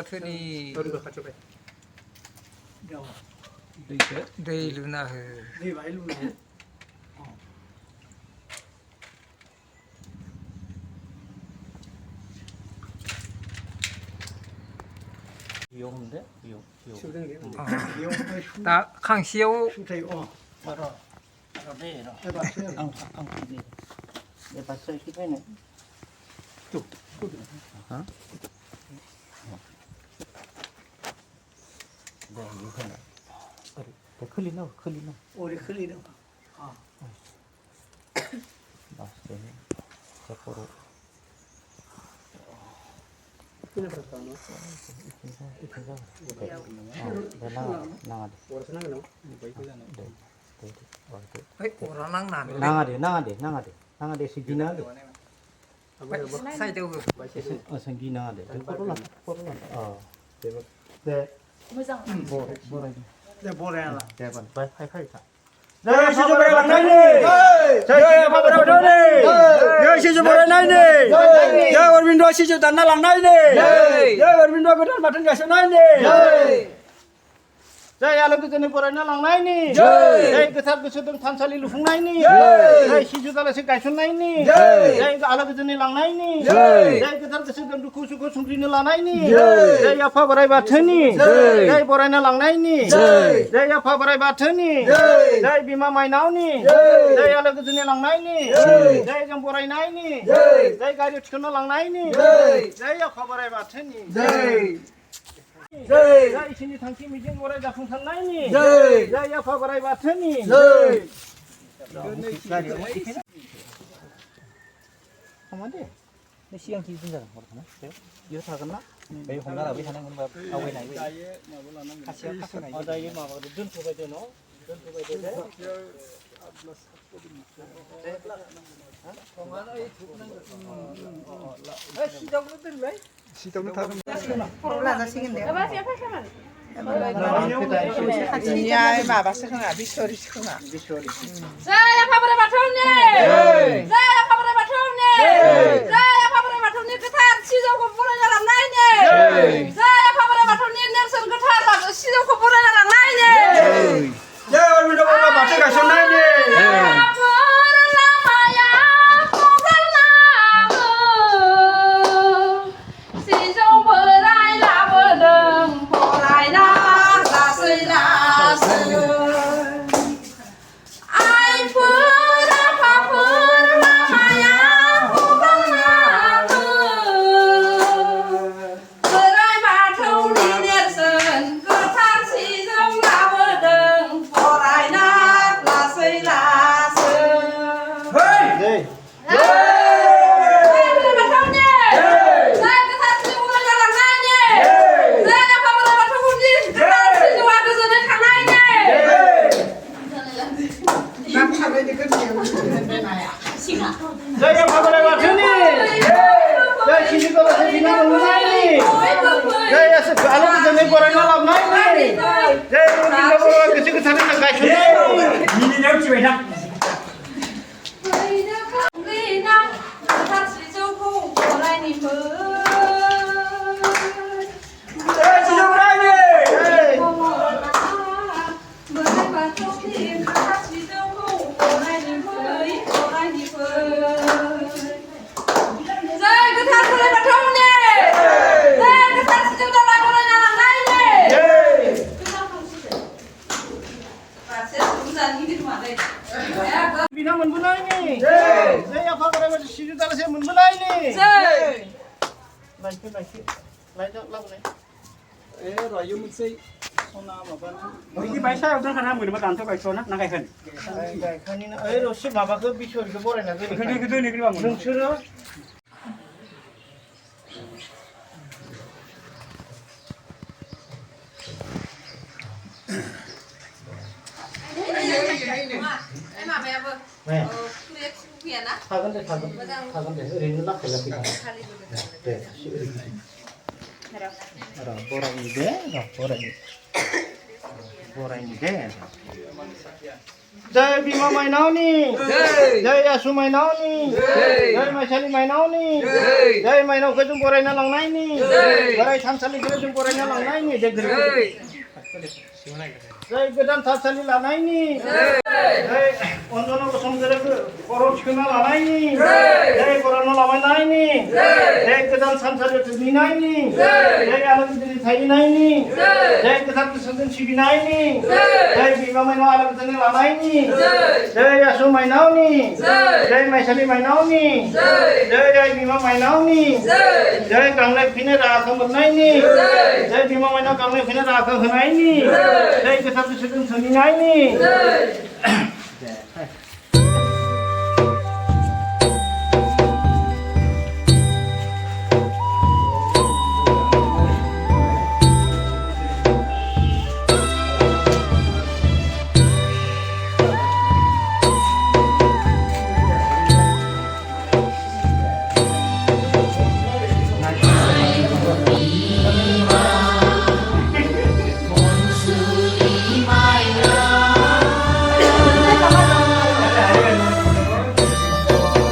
बाथौनि दै लुना हो दा खांसेयाव खोलिनो ओरै खोलिनो नाङा दे सिगिना साइडआव हो सिगिना दे मोजां बरायला दे फाय जय सिजु बरायलांनायनि जय आफा बोराइ बाथौनि जय सिजु बरायनायनि जय अरबिन्द सिजु दानना लांनायनि जय अरबिन्द गोदान बाथौ गायसननायनि जय आलो गोजोनै बरायना लांनायनि जय गोथार गोसोजों थानसालि लुफुंनायनि जय सिजु दालासे गायसननायनि जय आलो गोजोनै लांनायनि जय गोथार गोसोजों दुखु सुखु संख्रिनो लानायनि जय आफा बोराइ बाथौनि जय बरायना लांनायनि जय आफा बोराइ बाथौनि जय बिमा माइनावनि जय आलो गोजोनै लांनायनि जय जों बरायनायनि जय गारि थिखोना लांनायनि जय आफा बोराइ बाथौनि जय इसोरनि थांखि मिजिं अराय जाफुंसारनायनि जय आफा बोराइ बाथौनि दे सिगांखि जागोन हरखाना बेयाव थागोन ना बे हमना लाबाय थानांगोन बा आवगायनाय खासिया खासनाय दायो माबा दोनथ'बाय दे न' दोनथ'बाय दे सिदावनो दोनबाय सिदावनो थागोन खर'ला जासिगोन दे खाथिनिया माबासो खोना बिसरिसो खोना जय आफा बोराइ बाथौनि जय आफा बोराइ बाथौनि जय आफा बोराइ बाथौनि गोथार सिजौखौ बरायना लांनायनि जय आफा बोराइ बाथौनि नेरसोन गोथार सिजौखौ बरायना लांनायनि जय अरबिन्द बोराइ बाथौ गायसननायनि जय आफा बोराइ बाथौनि जय सिजु दालासे बिना मोननायनि जय आलो गोजोनै बरायना लाबोनायनि जय अरबिन्द बोराइ गोसो गोथारै गायसननायनि मिनिनायाव उथिबाय थां बिना मोनबोनायनि जय आफा बोराइ बाथौ सिजु दालासे मोनबोनायनि लाइखो लाबोनाय रयो मोनसे सना माबा बिदि बायसायाव दोनखाना मोनबा दानथ' गायस'ना ना गायखान गायखानि ना ओइ रसि माबाखौ बिसरखौ बरायना दोनखो नोंसोरो थागोन दे ओरैनो लाखायाखै दे बरायनि दे बरायनि बरायनि दे जय बिमा माइनावनि जय आसु माइनावनि जय माइसालि माइनावनि जय माइनावखौ जों बरायना लांनायनि बोराय थानसालिखौ जों बरायना लांनायनि जय गोदान थानसालि लानायनि जय अन्जना बसुमतारीखौ खर' थिखोना लानायनि जय बरायना लाबायनायनि जय गोदान थानसालि थुगिनायनि जय आलो गोजोनै थाहैनायनि जय गोथार गोसोजों सिबिनायनि जय बिमा माइनाव आलो गोजोनै लानायनि जय आसु माइनावनि जय माइसालि माइनावनि जय बिमा माइनावनि जय गांनाय उखैनाय राहाखौ मोननायनि जय बिमा माइनाव गांनाय उखैनाय राहाखौ होनायनि जय गोथार गोसोजों सोलिनायनि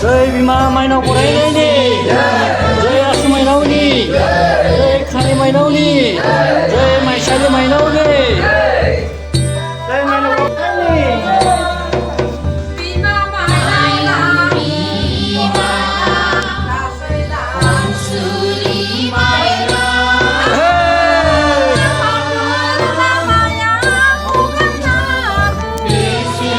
जय बिमा माइनाव बरायनायनि जय आसु माइनावनि जय खानि माइनावनि जय माइसालि माइनावनि जय माइनाव बरायनायनि बिमा माइनावनि अनसुलि माइनाव लामाया बुंना बेसे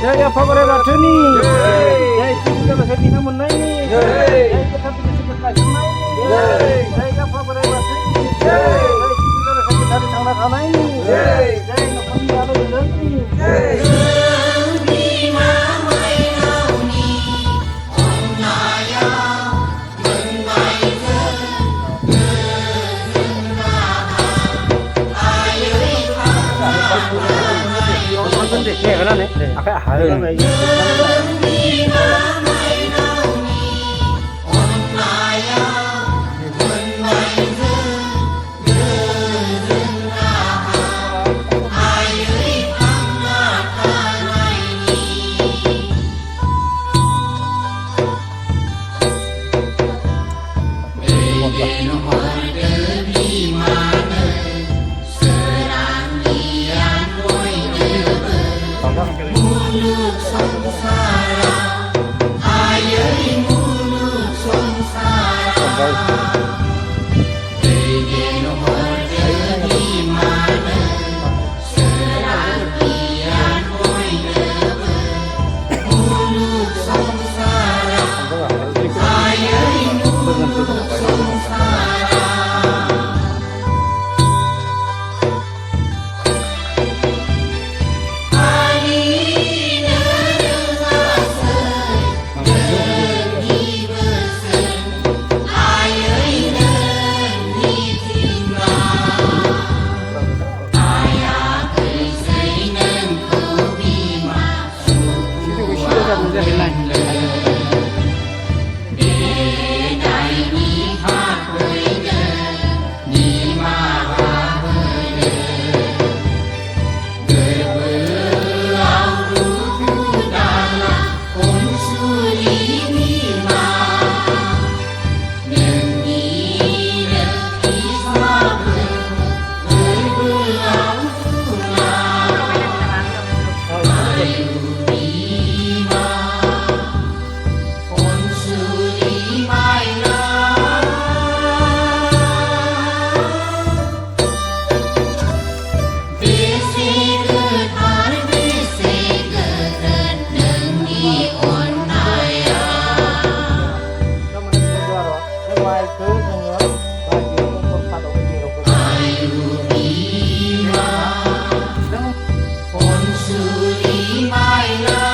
जय आफा बोराइ बाथौनि जय सिबिजालासे बिना मोननायनि जय गोथार गोसोखौ गायसननायनि जय आफा बोराइ बाथौनि जय सिबिजालासे गोथारै थांना थानायनि जय न'खरनि आलो गोजोननि बिमा माइनावनि अननाया मोननायजों दे होनानै आखाइ हायो